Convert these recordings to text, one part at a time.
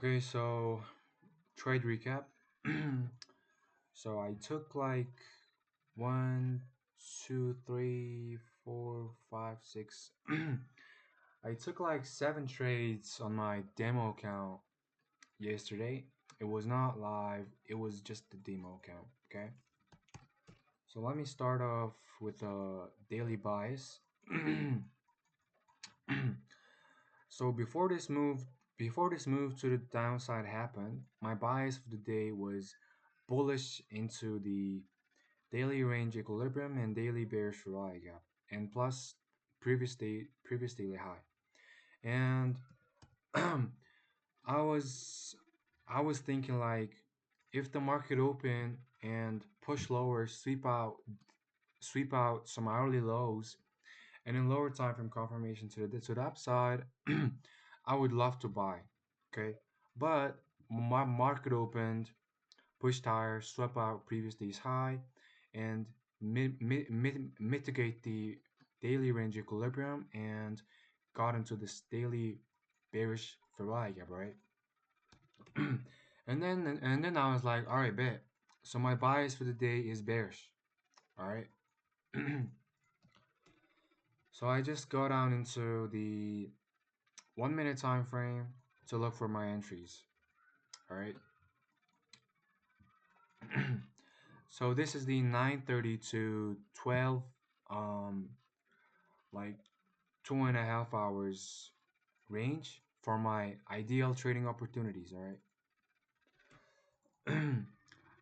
Okay, so trade recap. So I took like one, two, three, four, five, six. I took like seven trades on my demo account yesterday. It was not live, it was just the demo account. Okay, so let me start off with a daily bias. So before this move to the downside happened, my bias for the day was bullish into the daily range equilibrium and daily bearish Ferrari gap, and plus previous daily high. And I was I was thinking like if the market open and push lower, sweep out some hourly lows, and in lower time frame confirmation to the upside, I would love to buy. Okay, but my market opened, pushed higher, swept out previous day's high, and mitigate the daily range equilibrium and got into this daily bearish Ferrari gap, right? and then I was like, all right, bet. So my bias for the day is bearish. All right. So I just go down into the 1 minute time frame to look for my entries. All right. So this is the 9:30 to 12, um, like 2.5 hours range for my ideal trading opportunities. All right.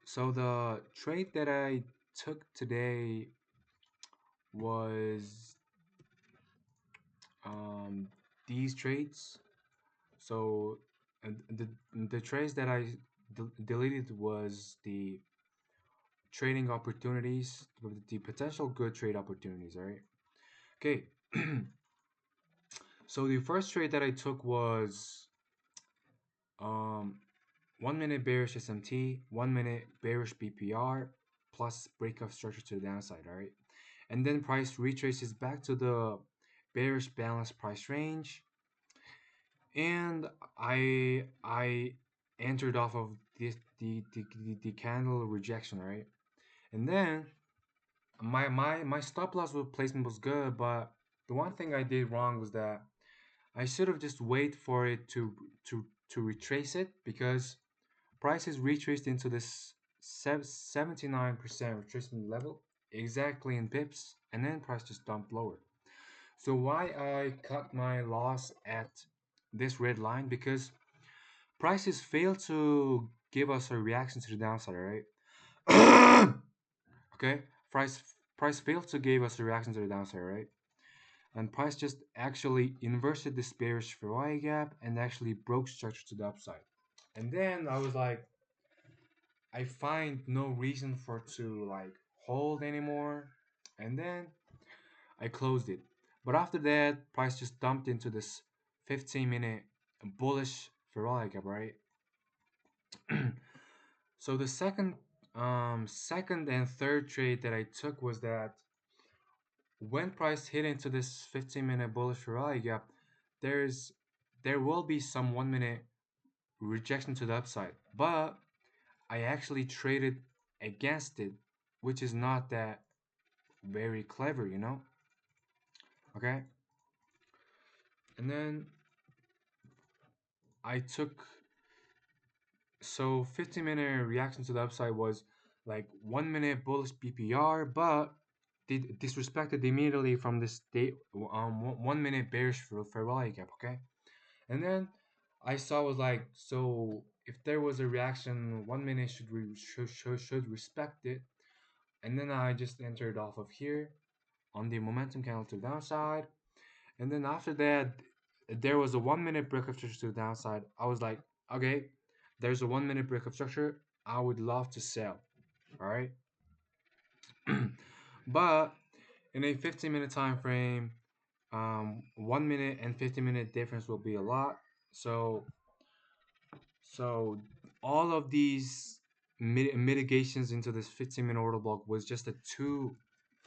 So the trade that I took today was um, these trades. So the trades that I deleted was the trading opportunities, the potential good trade opportunities. All right. Okay. So the first trade that I took was um 1 minute bearish SMT, 1 minute bearish BPR plus breakout structure to the downside. All right. And then price retraces back to the bearish balance price range, and I entered off of this the candle rejection, right? And then my stop loss placement was good, but the one thing I did wrong was that I should have just wait for it to retrace it, because price is retraced into this 79% retracement level exactly in pips, and then price just dumped lower. So why I cut my loss at this red line? Because prices fail to give us a reaction to the downside, right? Okay, price failed to give us a reaction to the downside, right? And price just actually inverted this bearish Ferrari gap and actually broke structure to the upside. And then I was like, I find no reason for it to like hold anymore. And then I closed it. But after that, price just dumped into this 15-minute bullish Ferrari gap, right? So the second and third trade that I took was that when price hit into this 15-minute bullish Ferrari gap, there's there will be some 1 minute rejection to the upside. But I actually traded against it, which is not that very clever. Okay? And then I took so 15-minute reaction to the upside was like 1 minute bullish BPR, but did disrespected immediately from this day 1 minute bearish for Ferrari gap. Okay, and then I saw was like, so if there was a reaction, 1 minute should respect it, and then I just entered off of here on the momentum candle to the downside, and then after that there was a 1 minute break of structure to the downside. I was like, okay, there's a 1 minute break of structure. I would love to sell. All right. But in a 15-minute time frame, 1 minute and 15-minute difference will be a lot. So all of these mitigations into this 15-minute order block was just a two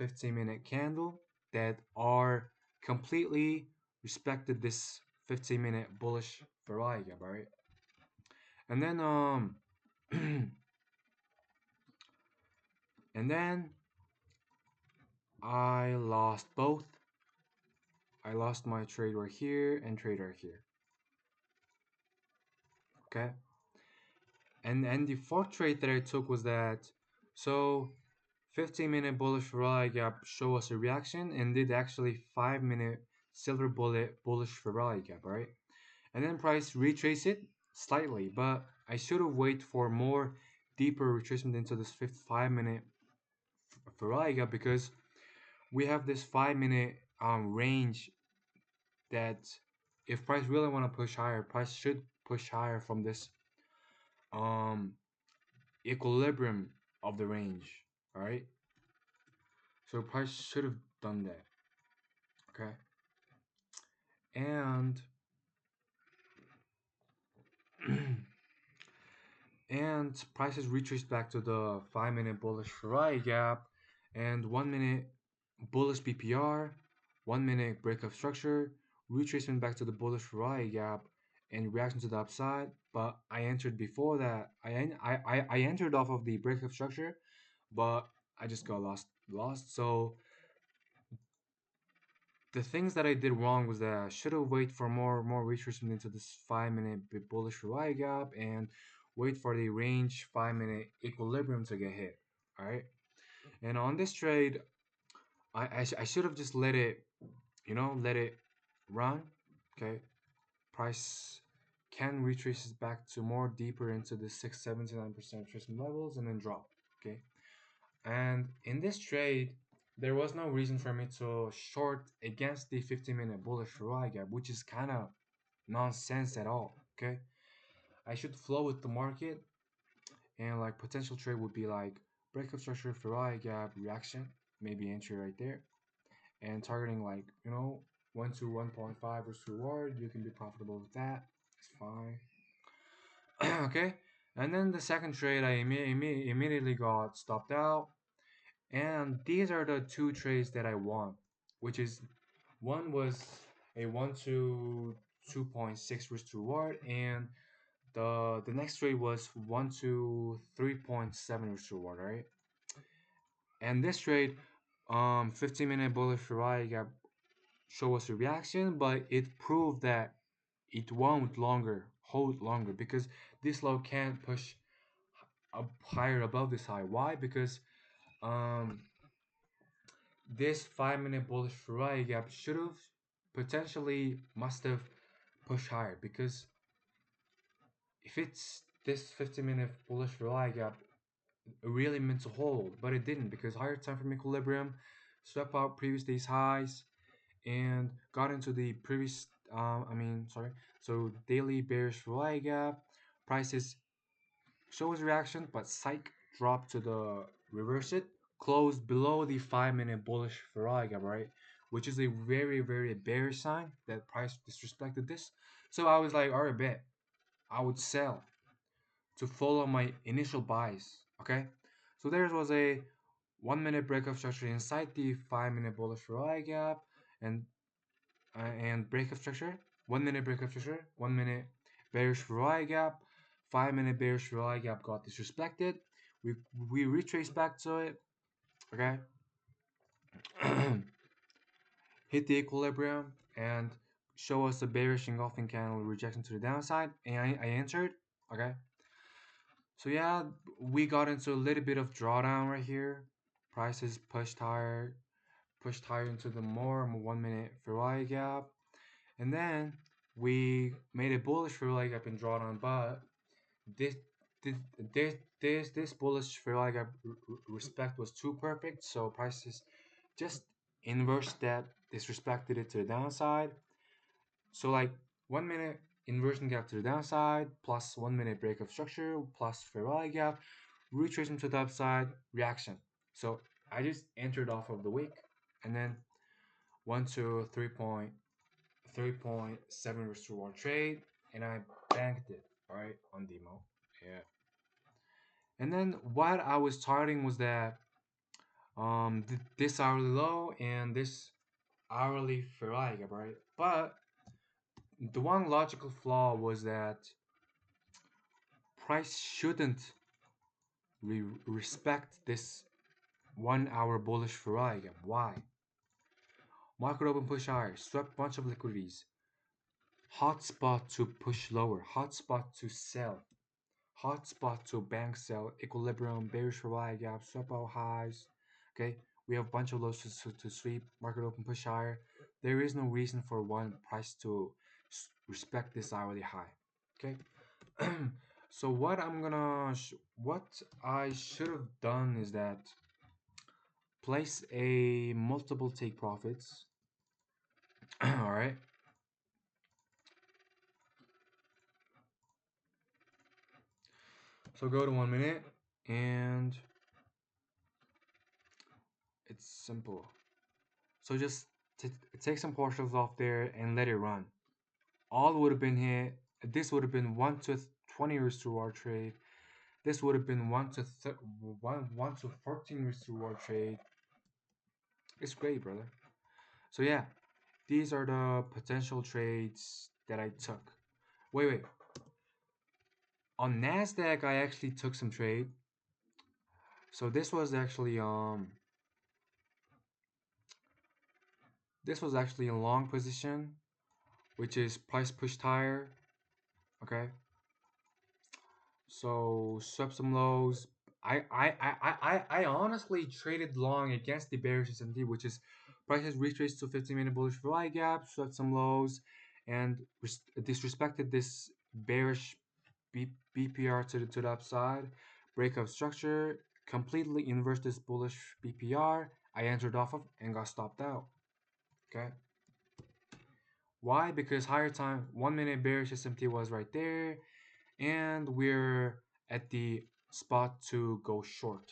15-minute candle that are completely respected this 15-minute bullish Ferrari gap, right? And then and then I lost both. I lost my trade right here and trade right here. Okay. And the fourth trade that I took was that, so 15-minute bullish Ferrari gap show us a reaction and did actually 5-minute silver bullet bullish Ferrari gap, right? And then price retrace it slightly, but I should have waited for more deeper retracement into this 5-minute Ferrari gap, because we have this 5-minute range that if price really want to push higher, price should push higher from this um equilibrium of the range. All right, so price should have done that. Okay, and and prices retraced back to the 5-minute bullish Ferrari gap and 1-minute bullish BPR, 1-minute breakup structure, retracement back to the bullish Ferrari gap, and reaction to the upside. But I entered before that. I entered off of the breakup structure, but I just got lost. So the things that I did wrong was that I should have waited for more retracement into this 5-minute bullish Rai gap and wait for the range 5-minute equilibrium to get hit. All right. And on this trade, I should have just let it, let it run. Okay. Price can retraces back to more deeper into the 679% retracement levels and then drop. Okay. And in this trade, there was no reason for me to short against the 15-minute bullish Ferrari gap, which is kind of nonsense at all. Okay, I should flow with the market, and like potential trade would be like breakup structure, Ferrari gap, reaction, maybe entry right there, and targeting like 1 to 1.5 risk reward. You can be profitable with that. It's fine. Okay, and then the second trade, I immediately got stopped out. And these are the two trades that I won, which is one was a 1 to 2.6 risk to reward, and the next trade was 1 to 3.7 risk to reward, right? And this trade, 15-minute bullish Ferrari gap show us a reaction, but it proved that it won't longer hold longer because this low can't push up higher above this high. Why? Because um this 5-minute bullish Ferrari gap should have potentially must have pushed higher, because if it's this 50-minute bullish Ferrari gap, it really meant to hold, but it didn't, because higher time frame equilibrium swept out previous day's highs and got into the previous sorry, so daily bearish Ferrari gap. Prices shows reaction, but psych dropped to the reverse it, closed below the 5-minute bullish Ferrari gap, right? Which is a very, very bearish sign that price disrespected this. So I was like, all right, bet. I would sell to follow my initial buys. Okay. So there was a 1-minute breakup structure inside the 5-minute bullish Ferrari gap, and breakup structure, 1-minute breakup structure, 1-minute bearish Ferrari gap, 5-minute bearish Ferrari gap got disrespected. We we retrace back to it, okay, hit the equilibrium and show us the bearish engulfing candle rejection to the downside, and I entered, okay. So yeah, we got into a little bit of drawdown right here. Prices pushed higher into the more 1-minute Ferrari gap. And then we made a bullish Ferrari gap in drawdown, but this this this bullish Ferrari gap respect was too perfect, so prices just inverse that, disrespected it to the downside. So like 1-minute inversion gap to the downside, plus 1-minute breakup structure, plus Ferrari gap, retracement to the upside, reaction. So I just entered off of the wick, and then 1 to 3.7 risk reward trade, and I banked it, right, on demo. Yeah. And then what I was targeting was that this hourly low and this hourly Ferrari gap, right? But the one logical flaw was that price shouldn't respect this 1 hour bullish Ferrari gap. Why? Market open push higher, swept bunch of liquidities. Hot spot to push lower, hot spot to sell, hot spot to bank sell, equilibrium, bearish Ferrari gap, swept out highs. Okay, we have a bunch of lows to sweep, market open push higher. There is no reason for one price to respect this hourly high. Okay, so what I should have done is that place a multiple take profits. All right. So go to 1 minute and it's simple. So just take some partials off there and let it run. All would have been hit. This would have been 1 to 20 risk to reward trade. This would have been 1 to 14 risk to reward trade. It's great, brother. So yeah, these are the potential trades that I took. Wait. On Nasdaq, I actually took some trade. So this was actually a long position, which is price pushed higher. Okay. So swept some lows. I honestly traded long against the bearish S&P, which is prices retraced to 15-minute bullish July gap, swept some lows, and disrespected this bearish BPR to the upside. Breakup structure completely inverse this bullish BPR. I entered off of and got stopped out. Okay. Why? Because higher time 1 minute bearish SMT was right there, and we're at the spot to go short.